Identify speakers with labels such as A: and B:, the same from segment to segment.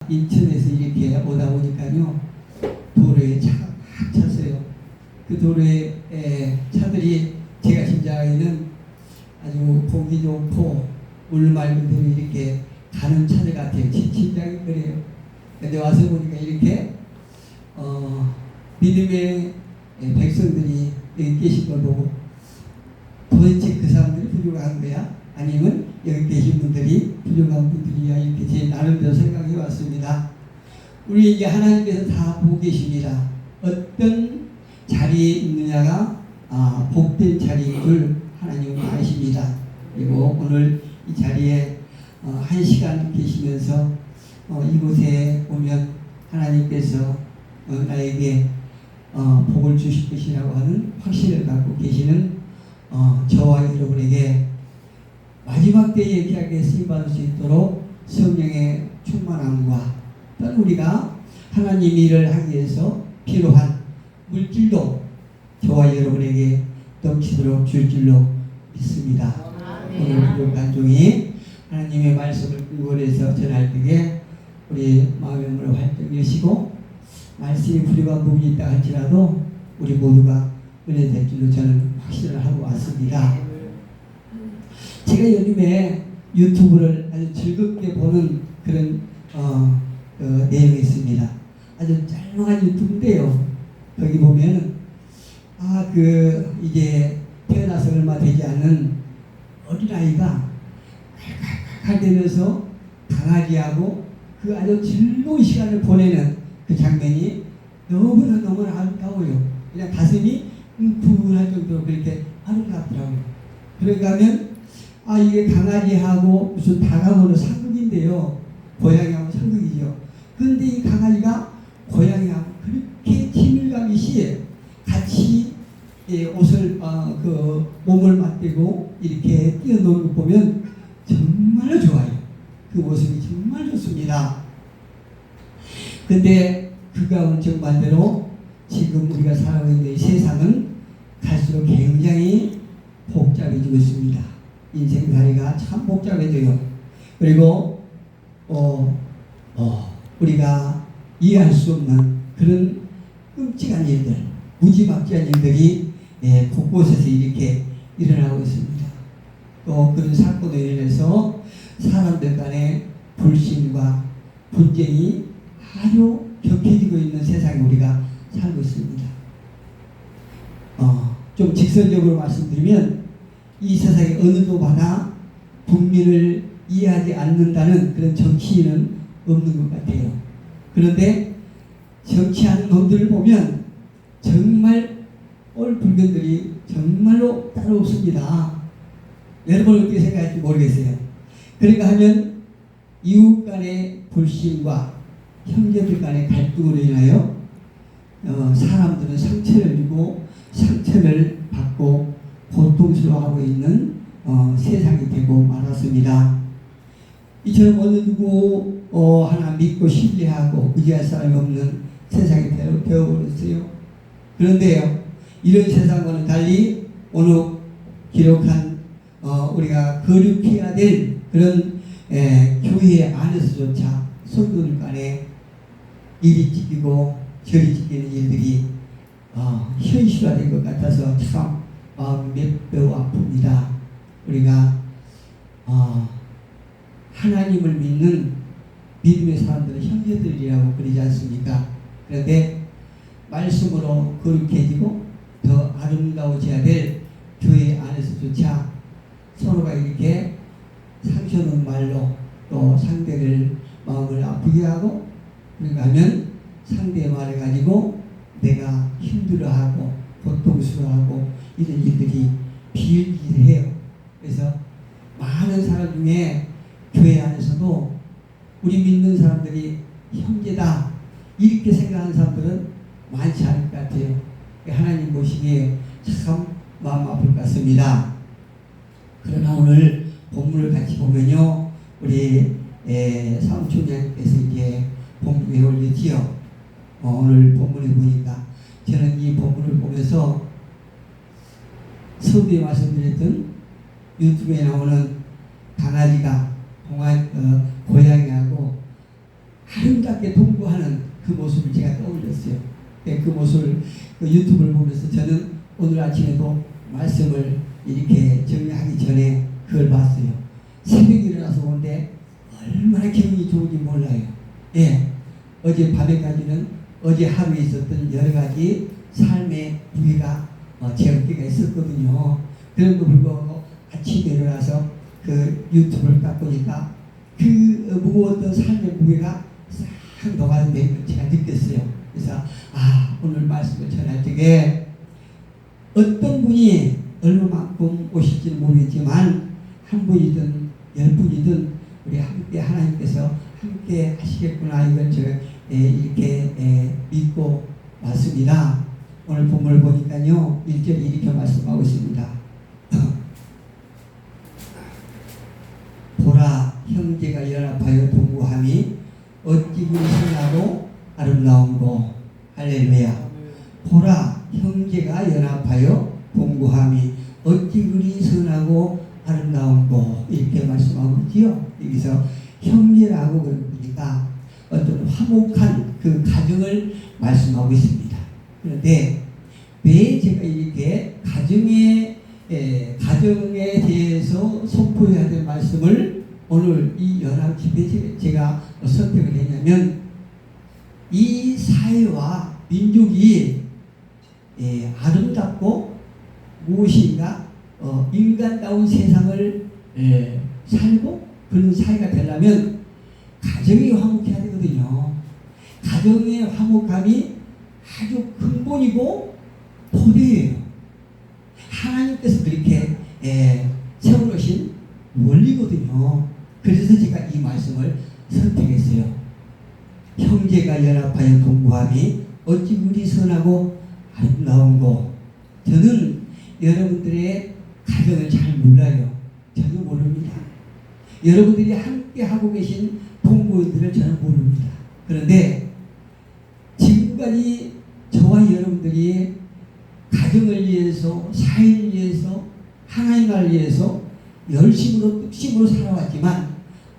A: 인천에서 이렇게 오다 보니까요, 도로에 차가 막 찼어요. 그 도로에 차들이 제가 심장에는 아주 보기 좋고 물 맑은 데로 이렇게 가는 차들 같아요. 제 심장이 그래요. 근데 와서 보니까 이렇게 믿음의 백성들이 여기 계신 걸 보고 도대체 그 사람들이 부족한 거야? 아니면 여기 계신 분들이 부족한 분들이야? 이렇게 제 나름대로 생각해 왔습니다. 우리 이제 하나님께서 다 보고 계십니다. 어떤 자리에 있느냐가 복된 자리인 줄 하나님은 아십니다. 그리고 오늘 이 자리에 한 시간 계시면서 이곳에 오면 하나님께서 나에게 복을 주실 것이라고 하는 확신을 갖고 계시는 저와 여러분에게 마지막 때에 귀하게 쓰임받을 수 있도록 성령의 충만함과 또한 우리가 하나님 일을 하기 위해서 필요한 물질도 저와 여러분에게 넘치도록 줄 줄로 믿습니다. 오늘 부족한 종이 하나님의 말씀을 근거해서 전할 때에 우리 마음의 문을 활짝 여시고 말씀이 부족한 부분이 있다 할지라도 우리 모두가 은혜 될 줄로 저는 확신을 하고 왔습니다. 제가 요즘에 유튜브를 아주 즐겁게 보는 그런 내용이 있습니다. 아주 짤막한 유튜브인데요. 거기 보면은 이제 태어나서 얼마 되지 않은 어린아이가 칼칼대면서 강아지하고 그 아주 즐거운 시간을 보내는 그 장면이 너무나 아름다워요. 그냥 가슴이 뭉클할 정도로 그렇게 아름답더라고요. 그러니까 하면 이게 강아지하고 무슨 다가오는 상극인데요. 고양이하고 상극이죠. 그런데 이 강아지가 고양이하고 그렇게 친밀감이 시해요. 같이 옷을 몸을 맞대고 이렇게 뛰어노는 거 보면 정말로 좋아요. 그 모습이 정말 좋습니다. 근데 그 가운 정말대로 지금 우리가 살아가고 있는 이 세상은 갈수록 굉장히 복잡해지고 있습니다. 인생살이가 참 복잡해져요. 그리고 우리가 이해할 수 없는 그런 끔찍한 일들, 무지막지한 일들이 곳곳에서 이렇게 일어나고 있습니다. 또 그런 사건으로 인해서 사람들 간의 불신과 분쟁이 아주 격해지고 있는 세상에 우리가 살고 있습니다. 좀 직설적으로 말씀드리면 이 세상에 어느 도마다 국민을 이해하지 않는다는 그런 정치인은 없는 것 같아요. 그런데 정치하는 놈들을 보면 정말 꼴불견들이 정말로 따로 없습니다. 여러분 어떻게 생각할지 모르겠어요. 그러니까 하면 이웃 간의 불신과 형제들 간의 갈등으로 인하여 사람들은 상처를 주고 상처를 받고 고통스러워하고 있는 세상이 되고 말았습니다. 이처럼 어느 누구 하나 믿고 신뢰하고 의지할 사람이 없는 세상이 되어버렸어요. 그런데요, 이런 세상과는 달리 오늘 기록한 우리가 거룩해야 될 그런 교회 안에서조차 성도들 간에 이리 찢기고 저리 찢기는 일들이 현실화된 것 같아서 참 마음 몇 배우 아픕니다. 우리가 하나님을 믿는 믿음의 사람들은 형제들이라고 그러지 않습니까? 그런데 말씀으로 거룩해지고 더 아름다워져야 될 교회 안에서조차 서로가 이렇게 상처는 말로 또 상대를 마음을 아프게 하고 그런가 하면 상대의 말을 가지고 내가 힘들어하고 고통스러워하고 이런 일들이 비일비재해요. 그래서 많은 사람 중에 교회 안에서도 우리 믿는 사람들이 형제다 이렇게 생각하는 사람들은 많지 않을 것 같아요. 하나님 보시기에 참 마음 아플 것 같습니다. 그러나 오늘 본문을 같이 보면요, 우리 사무총장께서 이제 본문에 올렸지요. 오늘 본문에 보니까 저는 이 본문을 보면서 서두에 말씀드렸던 유튜브에 나오는 강아지가 고양이하고 아름답게 동거하는 그 모습을 제가 떠올렸어요. 그 모습을 그 유튜브를 보면서 저는 오늘 아침에도 말씀을 이렇게 정리하기 전에 그걸 봤어요. 새벽에 일어나서 보는데 얼마나 기분이 좋은지 몰라요. 예, 어제 밤에까지는 어제 하루에 있었던 여러 가지 삶의 무게가 제 어깨가 있었거든요. 그럼에도 불구하고 아침에 일어나서 그 유튜브를 딱 보니까 그 무거웠던 삶의 무게가 싹 녹아내는 걸 제가 느꼈어요. 그래서 오늘 말씀을 전할 적에 어떤 분이 얼마만큼 오실지는 모르겠지만 한 분이든 10분이든 우리 함께 하나님께서 함께 하시겠구나 이걸 제가 이렇게 믿고 왔습니다. 오늘 본문을 보니까요 1절에 이렇게 말씀하고 있습니다. 보라 형제가 연합하여 동거함이 어찌 그리 선하고 아름다운고. 할렐루야. 보라 형제가 연합하여 동거함이 어찌 그리 선하고 아름다운고. 이렇게 말씀하고 있지요. 여기서 형제라고 그러니까 어떤 화목한 그 가정을 말씀하고 있습니다. 그런데 왜 제가 이렇게 가정에 대해서 선포해야 될 말씀을 오늘 이 연합 집회 제가 선택을 했냐면 이 사회와 민족이 아름답고 무엇인가 인간다운 세상을 살고 그런 사회가 되려면 가정이 화목해야 되거든요. 가정의 화목함이 아주 근본이고 토대예요. 하나님께서 그렇게 세워놓으신 원리거든요. 그래서 제가 이 말씀을 선택했어요. 형제가 연합하여 동거함이 어찌 그리 선하고 아름다운고. 저는 여러분들의 가정을 잘 몰라요. 전혀 모릅니다. 여러분들이 함께 하고 계신 동거인들을 저는 모릅니다. 그런데 지금까지 저와 여러분들이 가정을 위해서, 사회를 위해서, 하나님 나라를 위해서 열심으로 뚝심으로 살아왔지만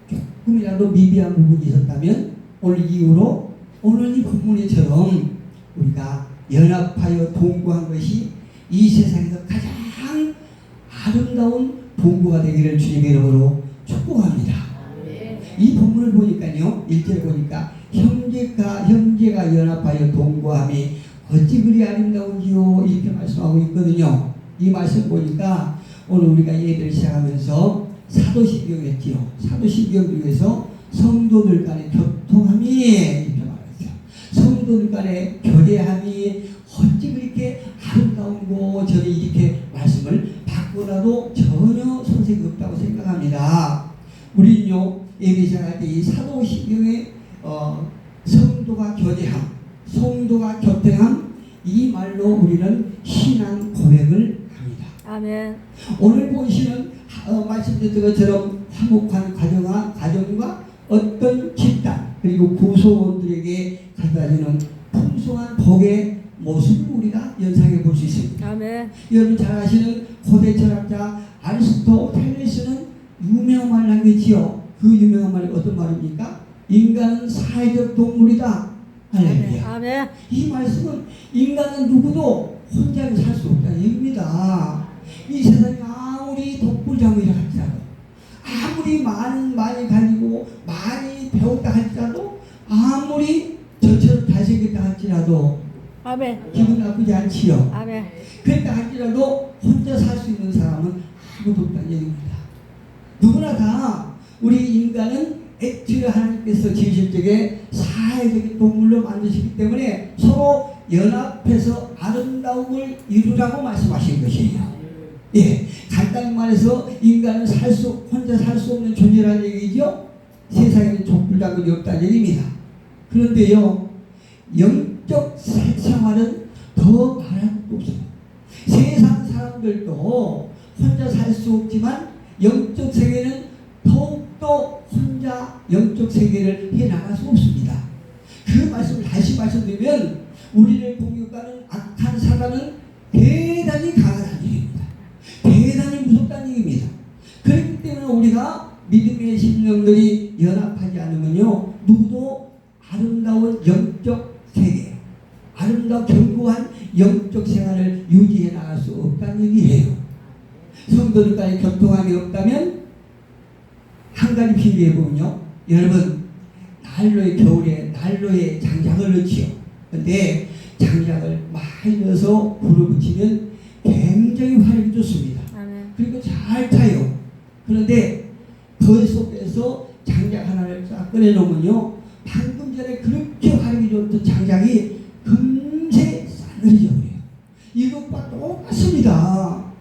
A: 조금이라도 미비한 부분이 있었다면 오늘 이후로 오늘 이 본문에처럼 우리가 연합하여 동거한 것이 이 세상에서 가장 아름다운 동거가 되기를 주님의 이름으로 축복합니다. 이 본문을 보니까요 1절에 보니까 형제가 연합하여 동거함이 어찌 그리 아름다운지요 이렇게 말씀하고 있거든요. 이 말씀 보니까 오늘 우리가 예배를 시작하면서 사도신경 했지요. 사도신경 중에서 성도들 간의 교통함이 이렇게 말했어요. 성도들 간의 교제함이 어찌 그렇게 아름다운고 저는 이렇게 말씀을 받고나도 전혀 손색이 없다고 생각합니다. 우리는요 예배 시작할 때 이 사도신경의 성도가 교제함, 성도가 교통함 이 말로 우리는 신앙 고백을 합니다.
B: 아멘. 오늘
A: 보시는 말씀드린 것처럼 화목한 가정과 어떤 집단 그리고 구성원들에게 갖다주는 풍성한 복의 모습을 우리가 연상해 볼 수 있습니다.
B: 아멘.
A: 여러분 잘 아시는 고대 철학자 아리스토텔레스는 유명한 말을 남겼지요. 그 유명한 말이 어떤 말입니까? 인간은 사회적 동물이다. 할렐루야.
B: 아멘.
A: 이 말씀은 인간은 누구도 혼자 살 수 없다는 얘기입니다. 이 세상에 아무리 독불장이라 할지라도 아무리 많이 가지고 많이 배웠다 할지라도 아무리 저처럼 잘생겼다 할지라도
B: 아멘.
A: 기분 나쁘지 않지요.
B: 아멘.
A: 그랬다 할지라도 혼자 살 수 있는 사람은 아무도 없다는 얘기입니다. 누구나 다 우리 인간은 애초에 하나님께서 지으실 적에 사회적인 동물로 만드시기 때문에 서로 연합해서 아름다움을 이루라고 말씀하신 것이에요. 예, 간단히 말해서 인간은 혼자 살 수 없는 존재라는 얘기죠. 세상에는 족불장군이 없다는 얘기입니다. 그런데요, 영적 생활은 더 말할 것도 없습니다. 세상 사람들도 혼자 살 수 없지만 영적 세계는 더욱더 혼자 영적 세계를 해나갈 수 없습니다. 그 말씀을 다시 말씀드리면 우리를 공격하는 악한 사단은 대단히 강하다는 얘기입니다. 대단히 무섭다는 얘기입니다. 그렇기 때문에 우리가 믿음의 심령들이 연합하지 않으면요 누구도 아름다운 영적 세계, 아름다운 견고한 영적 생활을 유지해 나갈 수 없다는 얘기예요. 성도들과의 교통함이 없다면 한 가지 비교해 보면요, 여러분 난로의 겨울에 난로에 장작을 넣지요. 근데 장작을 많이 넣어서 불을 붙이면 굉장히 화력이 좋습니다. 그리고 잘 타요. 그런데 그 속에서 장작 하나를 싹 꺼내 놓으면요, 방금 전에 그렇게 화력이 좋던 장작이 금세 싸늘해져 버려요. 이것과 똑같습니다.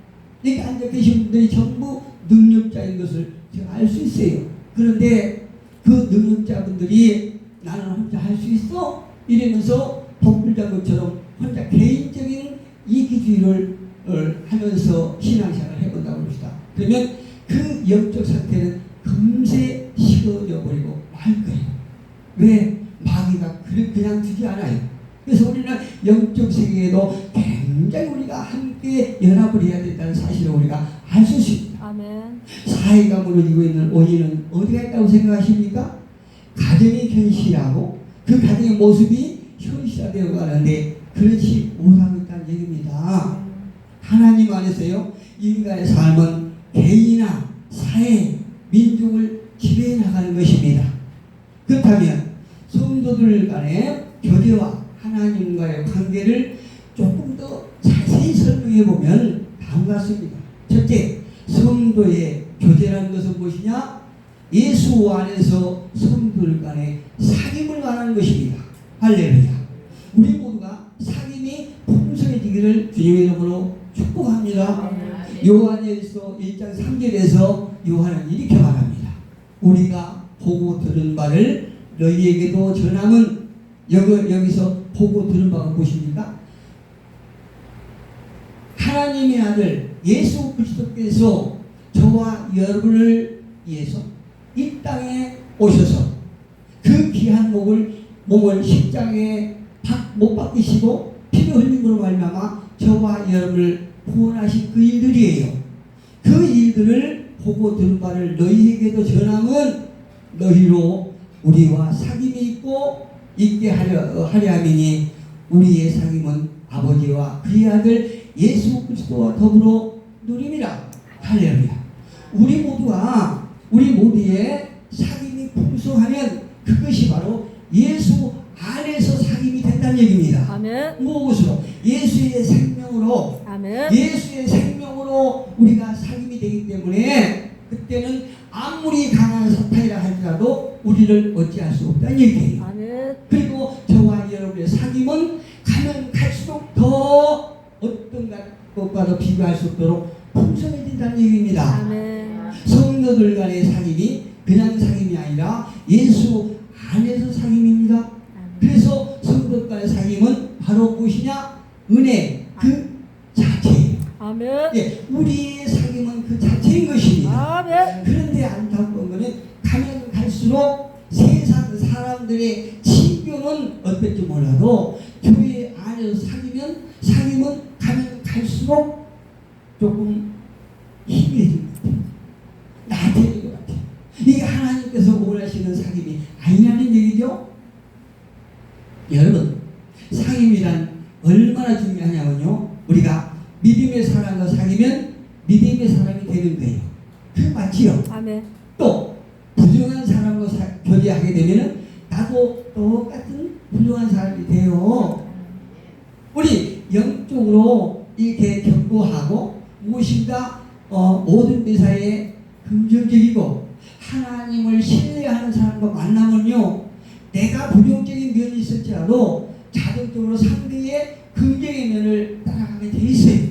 A: 여기 앉아 계신 분들이 전부 능력자인 것을 제가 알 수 있어요. 그런데 그 능력자분들이 나는 혼자 할 수 있어? 이러면서 독불장군처럼 혼자 개인적인 이기주의를 하면서 신앙생활을 해본다고 합시다. 그러면 그 영적 상태는 금세 식어져 버리고 말 거예요. 왜? 마귀가 그냥 두지 않아요. 그래서 우리는 영적 세계에도 굉장히 우리가 함께 연합을 해야 된다는 사실을 우리가 알 수 있습니다.
B: 아멘.
A: 사회가 무너지고 있는 원인은 어디가 있다고 생각하십니까? 가정이 현실하고 그 가정의 모습이 현실화되어 가는데 그렇지 못하고 있다는 얘기입니다. 하나님 안에서요, 인간의 삶은 개인이나 사회, 민족을 지배해 나가는 것입니다. 그렇다면 성도들 간의 교제와 하나님과의 관계를 조금 더 자세히 설명해 보면 다음과 같습니다. 첫째, 성도의 교제라는 것은 무엇이냐? 예수 안에서 성도들 간의 사귐을 말하는 것입니다. 할렐루야. 우리 모두가 사귐이 풍성해지기를 주님의 이름으로 축복합니다. 요한일서 1장 3절에서 요한은 이렇게 말합니다. 우리가 보고 들은 바를 너희에게도 전함은, 여기서 보고 들은 바가 무엇입니까? 하나님의 아들 예수 그리스도께서 저와 여러분을 위해서 이 땅에 오셔서 그 귀한 몸을 십자가에 못 박히시고 피를 흘림으로 말미암아 저와 여러분을 구원하신 그 일들이에요. 그 일들을 보고 들은 바를 너희에게도 전함은 너희로 우리와 사귐이 있게 하려 함이니 우리의 사귐은 아버지와 그의 아들 예수 그리스도와 더불어 누림이라. 할렐루야. 우리 모두의 사귐이 풍성하면 그것이 바로 예수 안에서 사귐이 된다는 얘기입니다.
B: 아멘.
A: 무엇으로? 예수의 생명으로.
B: 아멘.
A: 예수의 생명으로 우리가 사귐이 되기 때문에 그때는 아무리 강한 사탄이라 할지라도 우리를 어찌할 수 없다는 얘기예요.
B: 아멘.
A: 그리고 저와 여러분의 사귐은 가면 갈수록 더 어떤 것과도 비교할 수 없도록 풍성해진다는 얘기입니다.
B: 아멘.
A: 성도들 간의 사귐이 그냥 사귐이 아니라 예수 안에서 사귐입니다. 그래서 성도들 간의 사귐은 바로 무엇이냐? 은혜, 그 자체예요.
B: 아멘.
A: 예, 우리의 사귐은 그 자체인 것입니다.
B: 아멘.
A: 그런데 안타까운 것은 가면 갈수록 세상 사람들의 친교는 어떨지 몰라도 교회 안에서 사귐은 가면 갈수록 조금 희미해질 것 같아요. 나태해질 것 같아요. 이게 하나님께서 원하시는 사귐이 아니냐는 얘기죠. 여러분, 사귐이란 얼마나 중요하냐면요, 우리가 믿음의 사람과 사귀면 믿음의 사람이 되는 거예요. 그 맞지요?
B: 아멘.
A: 또 부정한 사람과 교제하게 되면 나도 똑같은 부정한 사람이 돼요. 우리 영적으로 이렇게 견고하고 무엇인가 모든 대사에 긍정적이고 하나님을 신뢰하는 사람과 만나면요, 내가 부정적인 면이 있을지라도 자동적으로 상대의 긍정의 면을 따라가게 돼 있어요.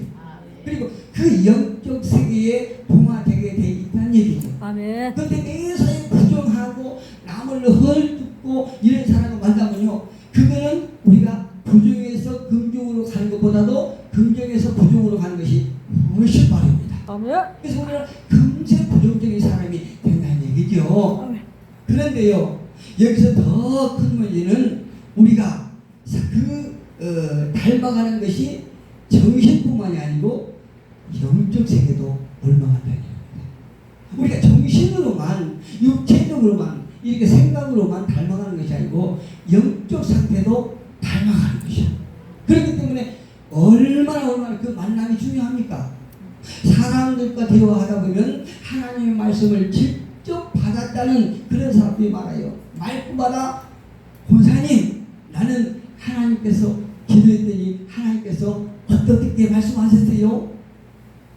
A: 그리고 그 영적 세계에 동화되게 돼 있다는 얘기죠.
B: 아멘.
A: 그런데 매사에 부정하고 남을 헐뜯고 이런 사람을 만나면요, 그거는 우리가 부정에서 긍정으로 가는 것보다도 긍정에서 부정으로 가는 것이 훨씬 빠릅니다.
B: 아멘.
A: 그래서 우리는 금세 부정적인 사람이 된다는 얘기죠.
B: 아멘.
A: 그런데요, 여기서 더 큰 문제는 우리가 닮아가는 것이 정신뿐만이 아니고 영적 세계도 옮아간다는 얘기입니다. 우리가 정신으로만, 육체적으로만 이렇게 생각으로만 닮아가는 것이 아니고 영적 상태도 닮아가는 것이야. 그렇기 때문에 얼마나 그 만남이 중요합니까? 사람들과 대화하다 보면 하나님의 말씀을 직접 받았다는 그런 사람들이 많아요. 말씀마다 권사님, 나는 하나님께서 기도했더니 하나님께서 어떻게 말씀하셨어요?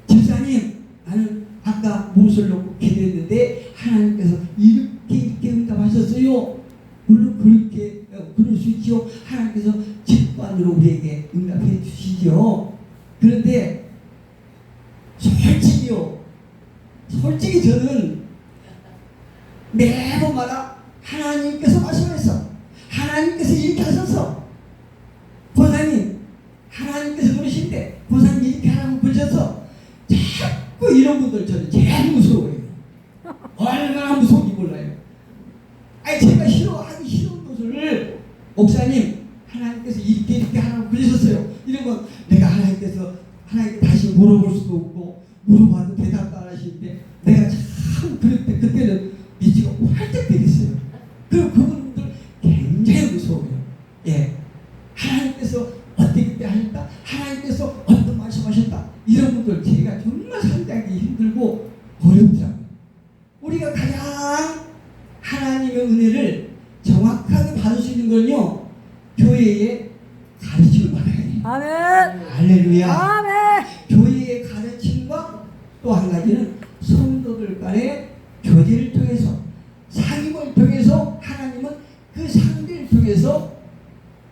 A: 집사님, 나는 아까 무엇을 놓고 기도했는데 하나님께서 이렇게 응답하셨어요. 물론 그렇게 그럴 수 있죠. 하나님께서 직관으로 우리에게 응답해 주시죠. 그런데 솔직히 저는 매번마다 하나님께서 말씀하셨어. 하나님께서 이렇게 하셨어. 권사님, 하나님께서 그러신데 권사님 이렇게 하라고 그러셔서 자꾸 이런 분들 저는 제일 무서워요. 얼마나 무서운지 몰라요. 아니 제가 하기 싫은 것을 목사님 하나님께서 이렇게 하라고 그러셨어요. 이러면 내가 하나님께 다시 물어볼 수도 없고 물어봐도 대답도 안 하시는데 내가 참 그때는 미치가 활짝 되겠어요. 그분들 굉장히 무서워요. 예, 하나님께서 어떻게 하셨다, 하나님께서 어떤 말씀하셨다, 이런 분들 제가 정말 상당히 힘들고 어렵더라고요. 우리가 가장 하나님의 은혜를 정확하게 받을 수 있는 건요, 교회의 가르침을 받아야 돼요.
B: 아멘.
A: 할렐루야.
B: 아멘.
A: 교회의 가르침과 또 한 가지는 성도들 간의 교제를 통해서, 상임을 통해서 하나님은 그 상대를 통해서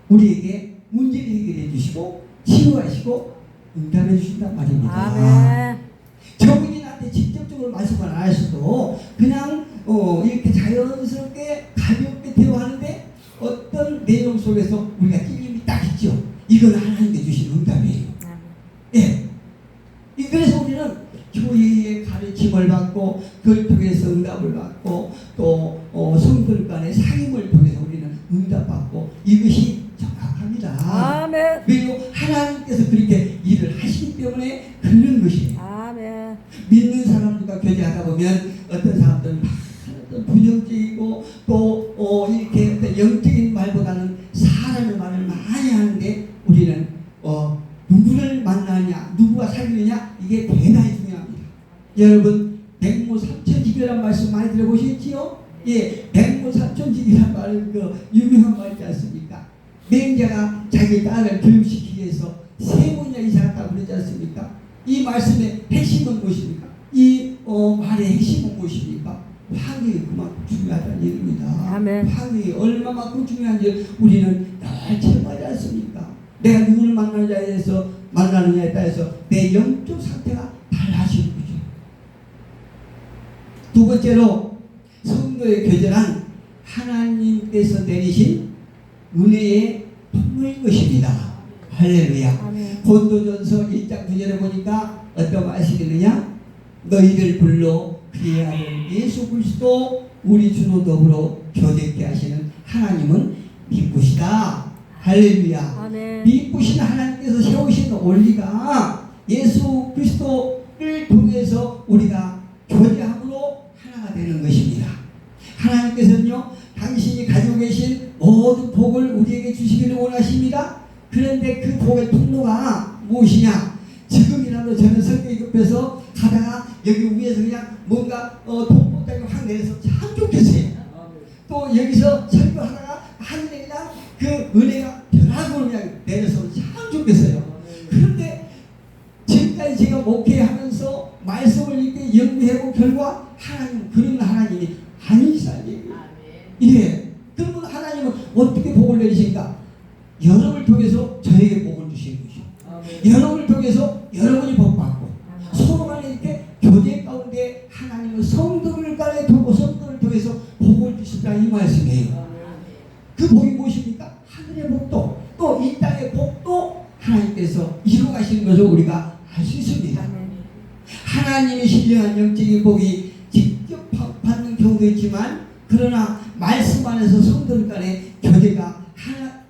A: 우리에게 문제를 해결해 주시고 치유하시고 응답해 주신단 말입니다.
B: 아멘.
A: 저분이 나한테 직접적으로 말씀을 안 하셔도 그냥 이렇게 자연스럽게 가볍게 대화하는데 어떤 내용 속에서 우리가 찔림이 딱 있죠. 이건 하나님께 주신 응답이에요. 예. 그래서 우리는 교회의 가르침을 받고 그걸 통해서 응답을 받고 또 성들 간의 상임을 통해서 우리는 응답받고 이것이 정확합니다.
B: 아멘.
A: 그리고 하나님께서 그렇게 일을 하시기 때문에 그런 것이에요.
B: 아멘.
A: 믿는 사람들과 교제하다 보면 어떤 사람들은 부정적이고 또 이렇게 어떤 영적인 말보다는 사람의 말을 많이 하는데 우리는 누구를 만나냐, 누구와 사귀느냐, 이게 대단히 중요합니다. 여러분, 백모삼천지기라는 말씀 많이 들어보셨지요? 예, 백모삼천지기라는 말은 유명한 말이지 않습니까? 맹자가 자기 딸을 교육시키기 위해서 3번이나 이사 갔다고 그러지 않습니까? 이 말씀의 핵심은 무엇입니까? 이 말의 핵심은 무엇입니까? 화학이 그만큼 중요하다는 얘기입니다.
B: 아멘.
A: 화학이 얼마만큼 중요한지 우리는 잘 체험하지 않습니까? 내가 누구를 만나느냐에 따라서 내 영적 상태가 달라지는 거죠. 두 번째로 성도의 교제란 하나님께서 내리신 은혜의 통로인 것입니다. 할렐루야.
B: 아멘.
A: 고린도전서 1장 9절에 보니까 어떤 말씀이느냐? 너희를 불러 그의 아들 예수 그리스도 우리 주로 더불어 교제케 하시는 하나님은 기쁘시다. 할렐루야.
B: 아멘.
A: 미쁘신 하나님께서 세우신 원리가 예수 그리스도를 통해서 우리가 교제함으로 하나가 되는 것입니다. 하나님께서는요, 당신이 가지고 계신 모든 복을 우리에게 주시기를 원하십니다. 그런데 그 복의 통로가 무엇이냐? 지금이라도 저는 성격이 급해서 가다가 여기 위에서 그냥 뭔가 돈보따리 확 내려서 참 좋겠어요. 또 여기서 설교하다가 하늘에 그냥 그 은혜가 벼락으로 그냥 내려서 참 좋겠어요. 그런데 지금까지 제가 목회하면서 말씀을 이렇게 연구해본 결과 하나님, 그런 하나님이 아니시다는 얘기예요. 예. 그러면 하나님은 어떻게 복을 내리실까? 여러분을 통해서 저에게 복을 주시는 것이죠. 여러분을 통해서 여러분이 복받고 서로 간에 이렇게 교제 가운데 하나님은 성도를 간에 두고 성도를 통해서 복을 주신다, 이 말씀이에요. 그 복이 무엇입니까? 하늘의 복도 또 이 땅의 복도 하나님께서 이루어 가시는 것을 우리가 알 수 있습니다. 하나님이 신령한 영적인 복이 직접 받는 경우도 있지만, 그러나 말씀 안에서 성도들 간의 교제가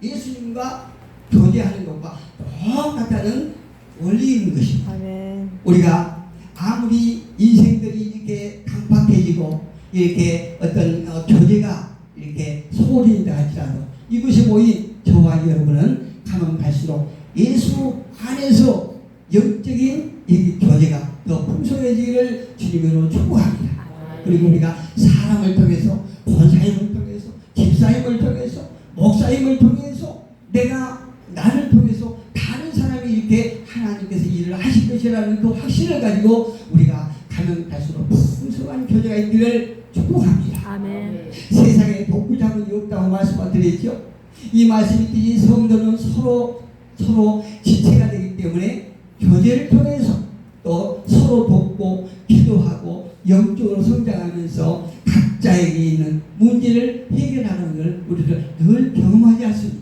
A: 예수님과 교제하는 것과 똑같다는 원리인 것입니다.
B: 아멘.
A: 우리가 아무리 인생들이 이렇게 강팍해지고 이렇게 어떤 교제가 이렇게 소홀해진다 할지라도 이것이 모인 저와 여러분은 가면 갈수록 예수 안에서 영적인 이 교제가 더 풍성해지기를 주님으로 축복합니다. 그리고 우리가 사람을 통해서, 권사님을 통해서, 집사님을 통해서, 목사님을 통해서, 나를 통해서 다른 사람이 이렇게 하나님께서 일을 하실 것이라는 그 확신을 가지고 우리가 가면 갈수록 풍성한 교제가 있기를 축복합니다.
B: 아멘.
A: 세상에 독부자문이 없다고 말씀을 드렸죠. 이 말씀이 이 성도는 서로 지체가 되기 때문에 교제를 통해서 또 서로 돕고 기도하고 영적으로 성장하면서 각자에게 있는 문제를 해결하는 걸 우리를 늘 경험하지 않습니다.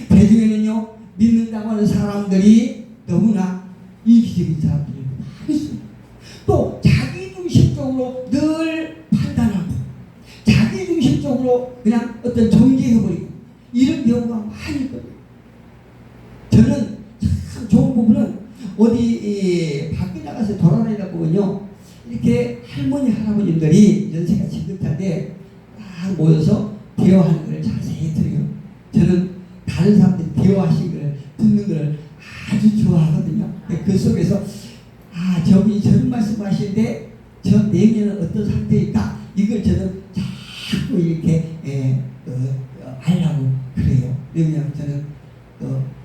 A: 그 중에는요, 믿는다고 하는 사람들이 너무나 이기적인 사람들이 많이 있습니다. 또 자기중심적으로 늘 판단하고 자기중심적으로 그냥 어떤 정죄해버리고 이런 경우가 많이 있거든요. 저는 참 좋은 부분은 어디 밖에 나가서 돌아다니다 보면요, 이렇게 할머니 할아버지들이 연세가 지긋한데 딱 모여서 대화하는 걸 자세히 들어요. 저는 다른 사람들이 대화하시는 걸 듣는 걸 아주 좋아하거든요. 그 속에서 저분이 저런 말씀하시는데 저 내면은 어떤 상태일까, 이걸 저는 자꾸 이렇게 알라고 그래요. 왜냐하면 저는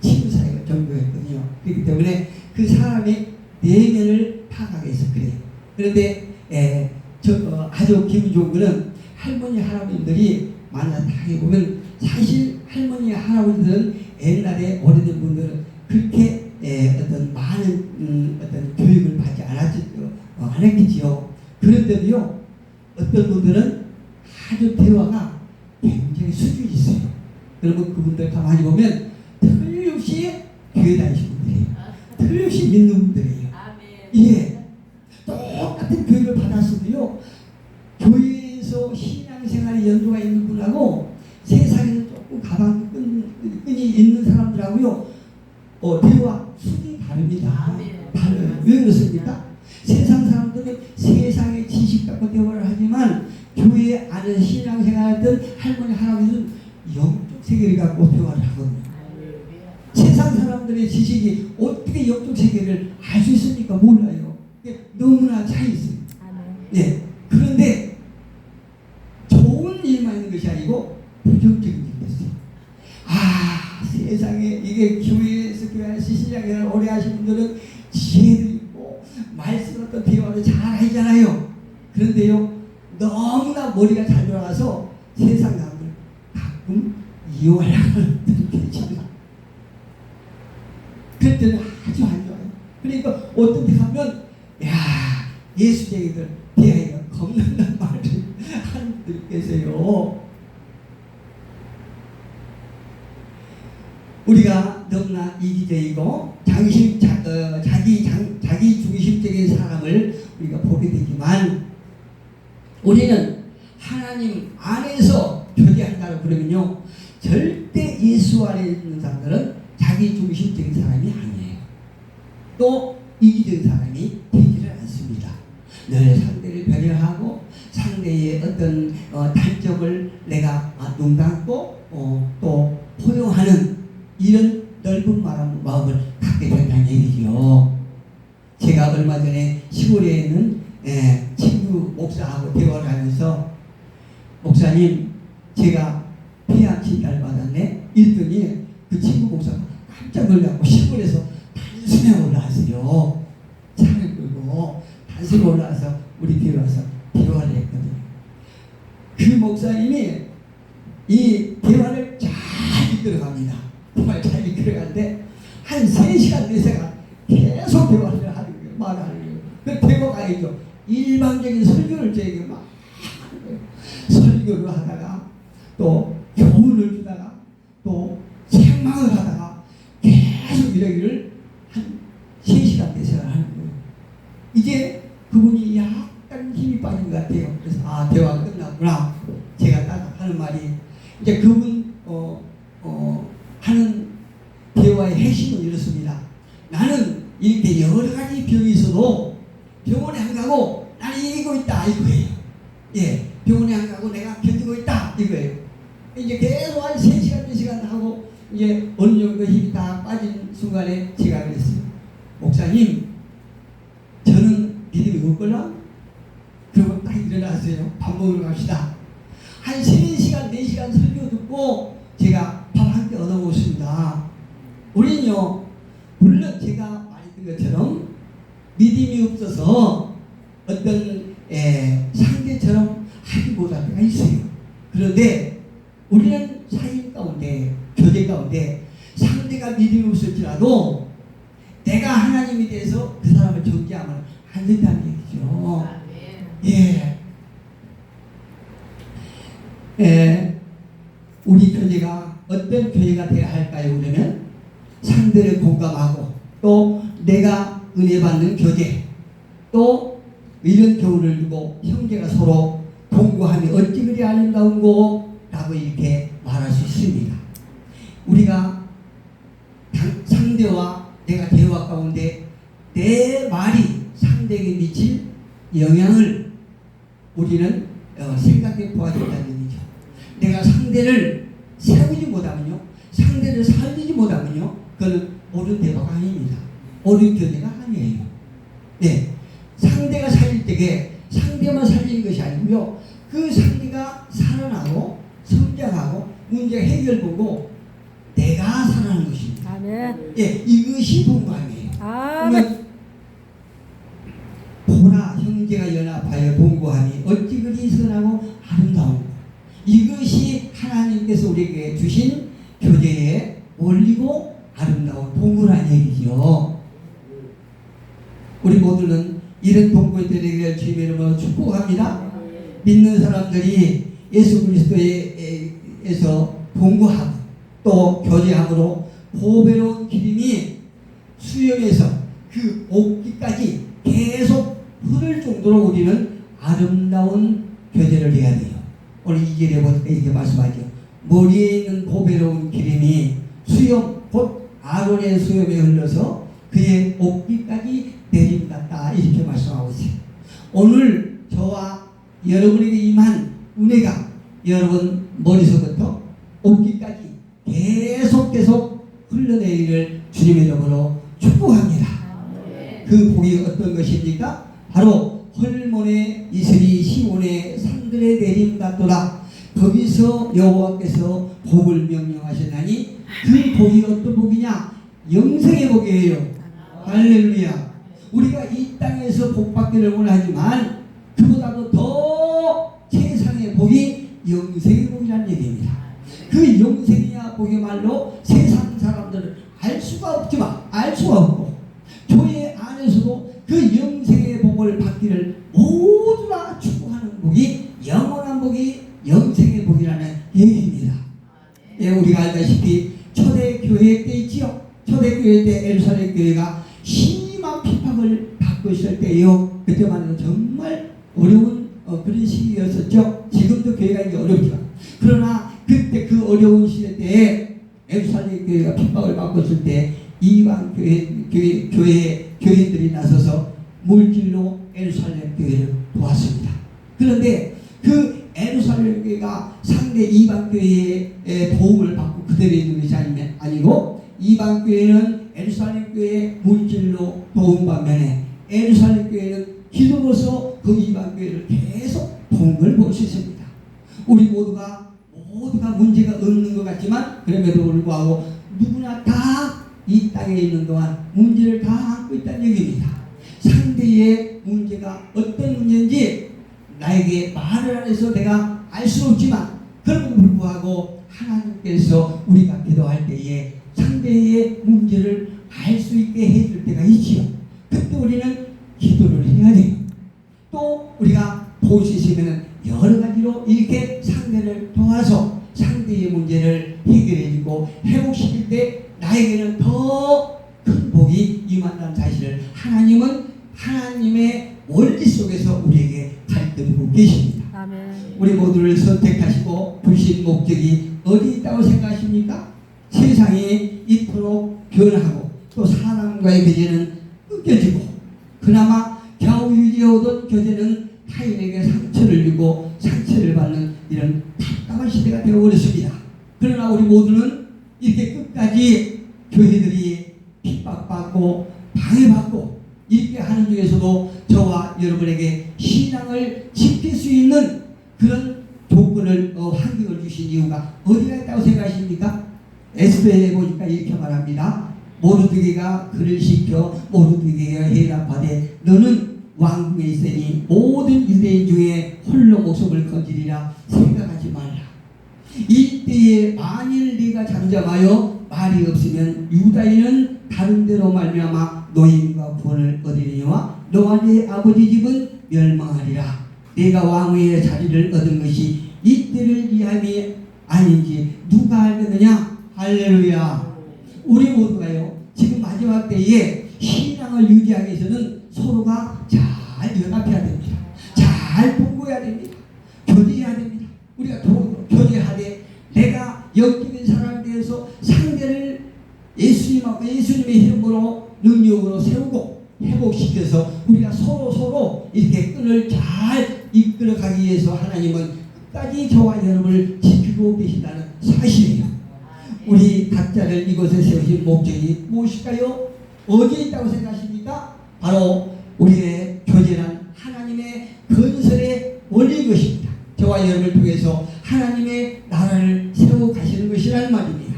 A: 친구 사이가 정도였거든요. 그렇기 때문에 그 사람의 내면을 파악하기 위해서 그래요. 그런데 아주 기분 좋은 거는 할머니 할아버지들이 만나서 해보면 사실 할머니 할아버지들은 옛날에 오래된 분들은 그렇게 어떤 많은 어떤 교육을 받지 않았겠지요. 그런데도요, 어떤 분들은 아주 대화가 굉장히 수준이 있어요. 그러면 그분들 가만히 보면 틀림없이 교회 다니시는 분들이에요. 틀림없이 믿는 분들이에요. 예. 똑같은 교육을 받았어도요, 교회에서 신앙생활에 연도가 있는 분하고 세상에서 조금 끈이 있는 사람들하고요, 대화 수준이 다릅니다. 다르요. 왜 그렇습니까? 세상 사람들은 세상의 지식 갖고 대화를 하지만 교회 안에서 신앙생활하던 할머니 할아버지는 영적 세계를 갖고 대화를 하거든요. 세상 사람들의 지식이 어떻게 영적 세계를 알 수 있습니까? 몰라요. 너무나 차이 있어요. 네. 그런데 좋은 일만 있는 것이 아니고 부정적인 일도 있어요. 세상에 이게 교회에서 교회 안에서 신앙생활을 오래 하신 분들은 지혜도 있고 말씀 어떤 대화를 잘 하잖아요. 그런데요, 너무나 머리가 잘 돌아가서 세상 사람들 가끔 이용하려고 하는 분들이 계십니다. 그럴 때는 아주 안 좋아요. 그러니까 어떤 데 가면 예수쟁이들 대하기가 겁난다는 말을 하는 분들이 계세요. 우리가 너무나 이기적이고 자기 중심적인 사람을 우리가 보게 되지만 우리는 하나님 안에서 교제한다고 그러면요, 절대 예수 안에 있는 사람들은 자기 중심적인 사람이 아니에요. 또 이기적인 사람이 되지를 않습니다. 늘 상대를 배려하고 상대의 어떤 단점을 내가 눈 감고 또 포용하는 이런 넓은 마음을 갖게 된다는 얘기죠. 제가 얼마 전에 시골에 있는 친구 목사하고 대화를 하면서, 목사님, 제가 폐암 진단을 받았네 이랬더니 그 친구 목사가 깜짝 놀라고 시골에서 단숨에 올라왔어요. 차를 끌고 단숨에 올라와서 우리 교회 와서 대화를 했거든요. 그 목사님이 이 대화를 잘 이끌어갑니다. 정말 잘 이끌어가는데 한 3시간 4시간 계속 대화를 하는 거예요. 말하는 거예요. 그 대화가 아니죠. 일방적인 설교를 저에게 막 하는 거예요. 설교를 하다가 또 교훈을 주다가 또 책망을 하다가 계속 이러기를 한 3시간 4시간 하는 거예요. 이제 그분이 약간 힘이 빠진 것 같아요. 그래서 대화가 끝났구나. 제가 딱 하는 말이, 이제 그분 하는 대화의 핵심은 이렇습니다. 나는 이렇게 여러 가지 병이 있어도 병원에 안 가고 나는 이기고 있다, 이거예요. 예, 병원에 안 가고 내가 견디고 있다 이거예요. 이제 계속 한 3시간 4시간 하고 이제 어느 정도 힘이 다 빠진 순간에 제가 그랬어요. 목사님, 저는 믿음이 없거나. 그러고 딱 일어났어요. 밥 먹으러 갑시다. 한 3시간 4시간 설교 듣고 제가 밥 한 끼 얻어 먹었습니다. 우리는요, 물론 제가 말했던 것처럼 믿음이 없어서 어떤 상대처럼 하지 못할 때가 있어요. 그런데 우리는 사인 가운데, 교제 가운데 상대가 믿음이 없을지라도 내가 하나님에 대해서 그 사람을 존재하면 안 된다는 얘기죠. 우리 교제가 어떤 교제가 되어야 할까요? 우리는 상대를 공감하고 또 내가 은혜 받는 교제, 또 이런 교훈을 두고 형제가 서로 동거하며 어찌 그리 아름다운고 라고 이렇게 말할 수 있습니다. 우리가 상대와 내가 대화 가운데 내 말이 상대에게 미칠 영향을 우리는 생각해 보아야 된다는 얘기죠. 내가 상대를 세우지 못하면요, 상대를 살리지 못하면요, 그건 옳은 대화가 아닙니다. 옳은 교제가 아니에요. 네, 상대가 살릴 때에 상대만 살리는 것이 아니고요, 그 상대가 살아나고 성장하고 문제 해결보고 내가 살아나는 것입니다.
B: 아멘.
A: 예, 이것이 동거함이에요.
B: 아멘.
A: 보라, 형제가 연합하여 동거함이 어찌 그리 선하고 아름다운고. 이것이 하나님께서 우리에게 주신 교제의 원리고 아름다운 동거라는 얘기죠. 우리 모두는 이런 동거에 되기를 주님의 이름으로 축복합니다. 믿는 사람들이 예수 그리스도에서 동거하고 또 교제함으로 보배로운 기름이 수염에서 그 옷깃까지 계속 흐를 정도로 우리는 아름다운 교제를 해야 돼요. 오늘 2절에 보니까 이렇게 말씀하죠. 머리에 있는 보배로운 기름이 수염, 곧 아론의 수염에 흘러서 그의 옷깃까지 내림받다, 이렇게 말씀하고 있어요. 오늘 저와 여러분에게 임한 은혜가 여러분 머리서부터 옷깃까지 계속 흘러내리기를 주님의 이름으로 축복합니다. 그 복이 어떤 것입니까? 바로 헐몬의 이슬이 시온의 산들에 내림 같도다. 거기서 여호와께서 복을 명령하셨나니 그 복이 어떤 복이냐? 영생의 복이에요. 할렐루야. 우리가 이 땅에서 복받기를 원하지만 그보다도 더 세상의 복이 영생의 복이라는 얘기입니다. 그 영생이야 복이야말로 세상 사람들은 알 수가 없지만 알 수가 없고 교회 안에서도 그 영생의 복을 받기를 모두가 축복하는 복이 영원한 복이 영생의 복이라는 얘기입니다. 예, 우리가 알다시피 초대교회 때 있지요. 초대교회 때 예루살렘 교회가 심한 핍박을 받고 있을 때요. 그때만 해도 정말 어려운 그런 시기였었죠. 지금도 교회가 이제 어렵죠. 그러나 그때 그 어려운 시대 때에 예루살렘 교회가 핍박을 받고 있을 때 이방 교회들이 나서서 물질로 예루살렘 교회를 도왔습니다. 그런데 그 예루살렘 교회가 상대 이방 교회의 도움을 받고 그대로 있는 것이 아니고 이방 교회는 예루살렘 교회의 물질로 도움 반면에 예루살렘 교회는 기도로서 그 이방 교회를 계속 도움을 볼 수 있습니다. 우리 모두가 문제가 없는 것 같지만 그럼에도 불구하고 누구나 다 이 땅에 있는 동안 문제를 다 안고 있다는 얘기입니다. 상대의 문제가 어떤 문제인지 나에게 말을 안 해서 내가 알 수 없지만 그럼에도 불구하고 하나님께서 우리가 기도할 때에 상대의 문제를 알 수 있게 해줄 때가 있지요. 그때 우리는 기도를 해야 돼요. 또 우리가 볼 수 있으면 여러 가지로 이렇게 상대를 도와서 상대의 문제를 해결해주고 회복시킬 때 나에게는 더 큰 복이 임한다는 사실을 하나님은 하나님의 원리 속에서 우리에게 가르쳐주고 계십니다.
B: 아멘.
A: 우리 모두를 선택하시고 부르신 목적이 어디 있다고 생각하십니까? 세상이 이토록 변하고 또 사람과의 교제는 끊겨지고 그나마 겨우 유지해오던 교제는 타인에게 상처를 주고 힘들고 상처를 받는 이런 답답한 시대가 되어버렸습니다. 그러나 우리 모두는 이렇게 끝까지 교회들이 핍박받고 방해받고 이렇게 하는 중에서도 저와 여러분에게 신앙을 지킬 수 있는 그런 조건을 환경을 주신 이유가 어디가 있다고 생각하십니까? 에스더에 보니까 이렇게 말합니다. 모르드게가 그를 시켜 모르드게가 해답하되 너는 왕궁에 있으니 모든 유대인 중에 홀로 목숨을 건지리라 생각하지 말라. 이때에 만일 네가 잠잠하여 말이 없으면 유다인은 다른 데로 말미암아 노임과 구원을 얻으리니와 너와 네 아버지 집은 멸망하리라. 내가 왕위의 자리를 얻은 것이 이때를 위함이 아닌지 누가 알겠느냐? 할렐루야. 우리 모두가요 지금 마지막 때에 신앙을 유지하기 위해서는 서로가 잘 연합해야 됩니다. 잘 공부해야 됩니다. 교제해야 됩니다. 우리가 교제하되 내가 영적인 사람에 대해서 상대를 예수님의 이름으로 능력으로 세우고 회복시켜서 우리가 서로 이렇게 끈을 잘 이끌어가기 위해서 하나님은 끝까지 저와 여러분을 지키고 계신다는 사실이에요. 우리 각자를 이곳에 세우신 목적이 무엇일까요? 어디에 있다고 생각하십니까? 바로 우리의 교제란 하나님의 건설의 원리인 것입니다. 저와 여러분을 통해서 하나님의 나라를 세워 가시는 것이라는 말입니다.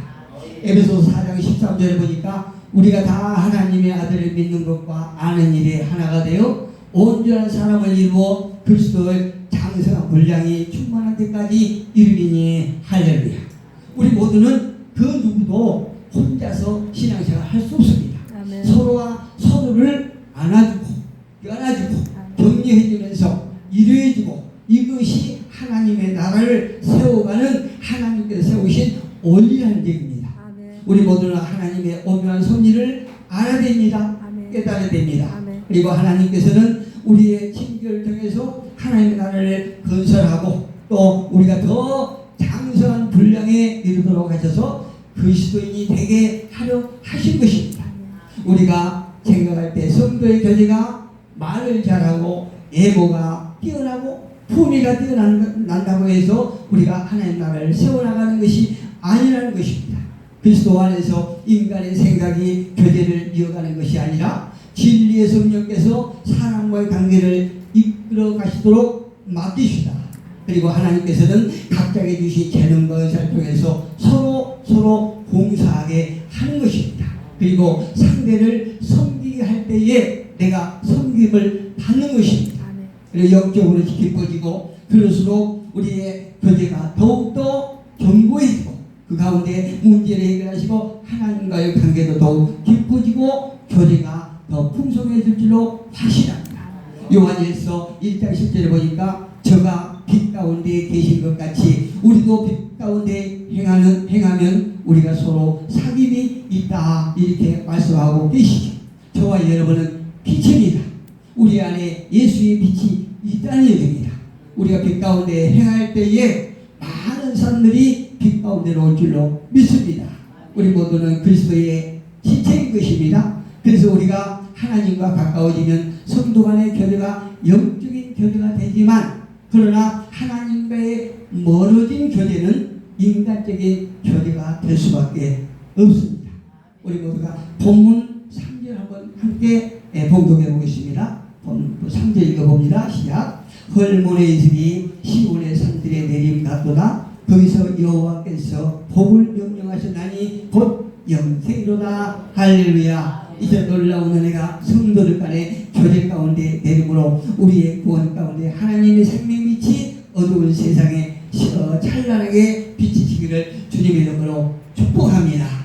A: 에베소서 4장 13절에 보니까 우리가 다 하나님의 아들을 믿는 것과 아는 일에 하나가 되어 온전한 사람을 이루어 그리스도의 장성한 분량이 충만한 데까지 이르리니 할렐루야. 우리 모두는 그 누구도 혼자서 신앙생활 할 수 없습니다.
B: 아멘.
A: 서로와 서로를 안아주고 껴안아주고 격려해주면서 위로해주고 이것이 하나님의 나라를 세워가는 하나님께서 세우신 원리라는 얘기입니다.
B: 아멘.
A: 우리 모두는 하나님의 오묘한 섭리를 알아야 됩니다.
B: 아멘.
A: 깨달아야 됩니다.
B: 아멘.
A: 그리고 하나님께서는 우리의 친교를 통해서 하나님의 나라를 건설하고 또 우리가 더 장성한 분량에 이르도록 하셔서 그리스도인이 되게 하려 하신 것입니다. 우리가 생각할 때 성도의 교제가 말을 잘하고 예모가 뛰어나고 품위가 뛰어난다고 해서 우리가 하나님 나라를 세워나가는 것이 아니라는 것입니다. 그리스도 안에서 인간의 생각이 교제를 이어가는 것이 아니라 진리의 성령께서 사람과의 관계를 이끌어 가시도록 맡기시다. 그리고 하나님께서는 각자에게 주신 재능과 의사를 통해서 서로 봉사하게 하는 것입니다. 그리고 상대를 섬기게 할 때에 내가 섬김을 받는 것입니다. 그리고 영적으로 깊어지고 그럴수록 우리의 교제가 더욱더 견고해지고 그 가운데 문제를 해결하시고 하나님과의 관계도 더욱 깊어지고 교제가 더 풍성해질 줄로 확신합니다. 요한일서 1장 10절에 보니까 저가 빛 가운데 계신 것 같이 우리도 빛 가운데 행하면 우리가 서로 사귐이 있다 이렇게 말씀하고 계시죠. 저와 여러분은 빛입니다. 우리 안에 예수의 빛이 있다는 얘기입니다. 우리가 빛 가운데 행할 때에 많은 사람들이 빛 가운데로 올 줄로 믿습니다. 우리 모두는 그리스도의 지체인 것입니다. 그래서 우리가 하나님과 가까워지면 성도 간의 교제가 영적인 교제가 되지만 그러나 하나님과의 멀어진 교제는 인간적인 교제가 될 수밖에 없습니다. 우리 모두가 본문 3절 한번 함께 봉독해 보겠습니다. 3절 읽어봅니다. 시작. 헐몬의 이슬이 시온의 산들에 내림 같도다. 거기서 여호와께서 복을 명령하셨나니 곧 영생이로다. 할렐루야. 이제 놀라운 은혜가 성도들 간의 교제 가운데 내림으로 우리의 구원 가운데 하나님의 생명빛이 어두운 세상에 찬란하게 비치시기를 주님의 이름으로 축복합니다.